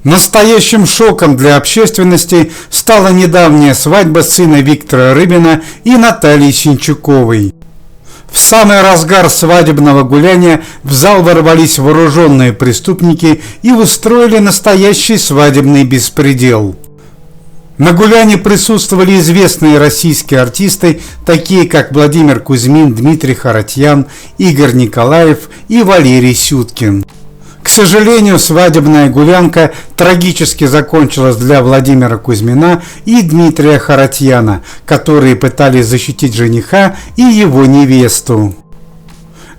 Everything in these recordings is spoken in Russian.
Настоящим шоком для общественности стала недавняя свадьба сына Виктора Рыбина и Натальи Синчуковой. В самый разгар свадебного гуляния в зал ворвались вооруженные преступники и устроили настоящий свадебный беспредел. На гулянии присутствовали известные российские артисты, такие как Владимир Кузьмин, Дмитрий Харатьян, Игорь Николаев и Валерий Сюткин. К сожалению, свадебная гулянка трагически закончилась для Владимира Кузьмина и Дмитрия Харатьяна, которые пытались защитить жениха и его невесту.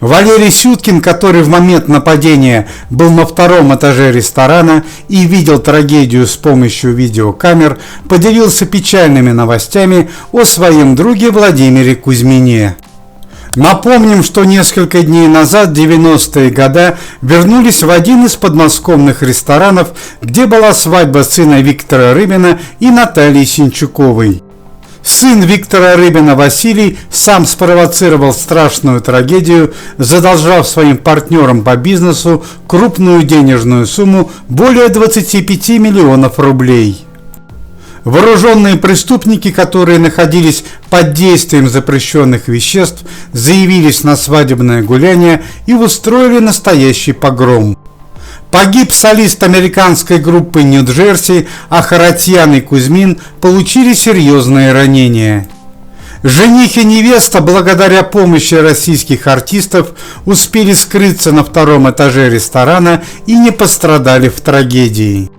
Валерий Сюткин, который в момент нападения был на втором этаже ресторана и видел трагедию с помощью видеокамер, поделился печальными новостями о своем друге Владимире Кузьмине. Напомним, что несколько дней назад, в 90-е годы, вернулись в один из подмосковных ресторанов, где была свадьба сына Виктора Рыбина и Натальи Синчуковой. Сын Виктора Рыбина Василий сам спровоцировал страшную трагедию, задолжав своим партнерам по бизнесу крупную денежную сумму более 25 миллионов рублей. Вооруженные преступники, которые находились под действием запрещенных веществ, заявились на свадебное гуляние и устроили настоящий погром. Погиб солист американской группы Нью-Джерси, а Харатьян и Кузьмин получили серьезные ранения. Жених и невеста, благодаря помощи российских артистов, успели скрыться на втором этаже ресторана и не пострадали в трагедии.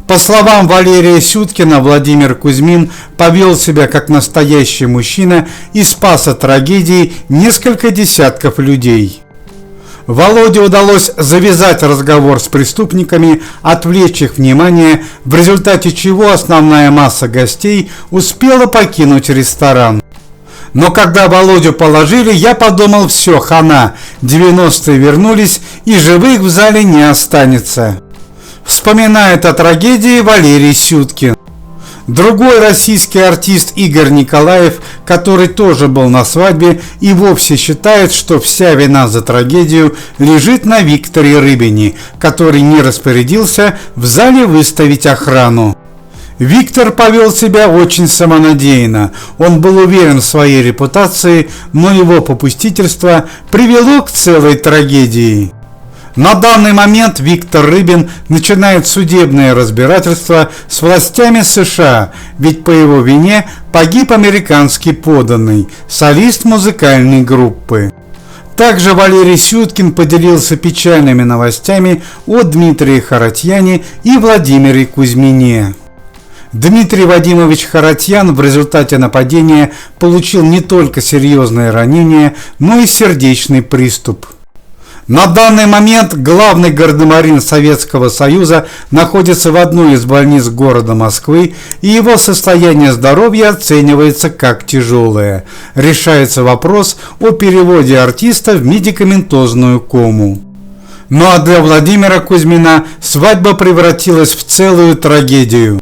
По словам Валерия Сюткина, Владимир Кузьмин повел себя как настоящий мужчина и спас от трагедии несколько десятков людей. Володе удалось завязать разговор с преступниками, отвлечь их внимание, в результате чего основная масса гостей успела покинуть ресторан. Но когда Володю положили, я подумал: все, хана, 90-е вернулись и живых в зале не останется. Вспоминает о трагедии Валерий Сюткин. Другой российский артист Игорь Николаев, который тоже был на свадьбе, и вовсе считает, что вся вина за трагедию лежит на Викторе Рыбине, который не распорядился в зале выставить охрану. Виктор повел себя очень самонадеянно, он был уверен в своей репутации, но его попустительство привело к целой трагедии. На данный момент Виктор Рыбин начинает судебное разбирательство с властями США, ведь по его вине погиб американский подданный, солист музыкальной группы. Также Валерий Сюткин поделился печальными новостями о Дмитрии Харатьяне и Владимире Кузьмине. Дмитрий Вадимович Харатьян в результате нападения получил не только серьезные ранения, но и сердечный приступ. На данный момент главный гардемарин Советского Союза находится в одной из больниц города Москвы, и его состояние здоровья оценивается как тяжелое. Решается вопрос о переводе артиста в медикаментозную кому. Ну а для Владимира Кузьмина свадьба превратилась в целую трагедию.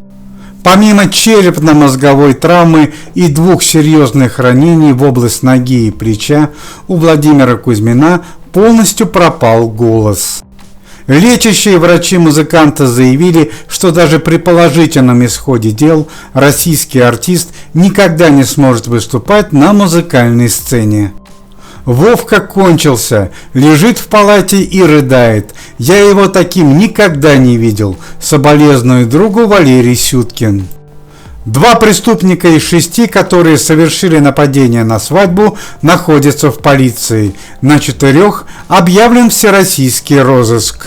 Помимо черепно-мозговой травмы и 2 серьезных ранений в область ноги и плеча, у Владимира Кузьмина полностью пропал голос. Лечащие врачи музыканта заявили, что даже при положительном исходе дел российский артист никогда не сможет выступать на музыкальной сцене. Вовка кончился, лежит в палате и рыдает. Я его таким никогда не видел. Соболезную другу Валерий Сюткин. 2 преступника из 6, которые совершили нападение на свадьбу, находятся в полиции. На 4 объявлен всероссийский розыск.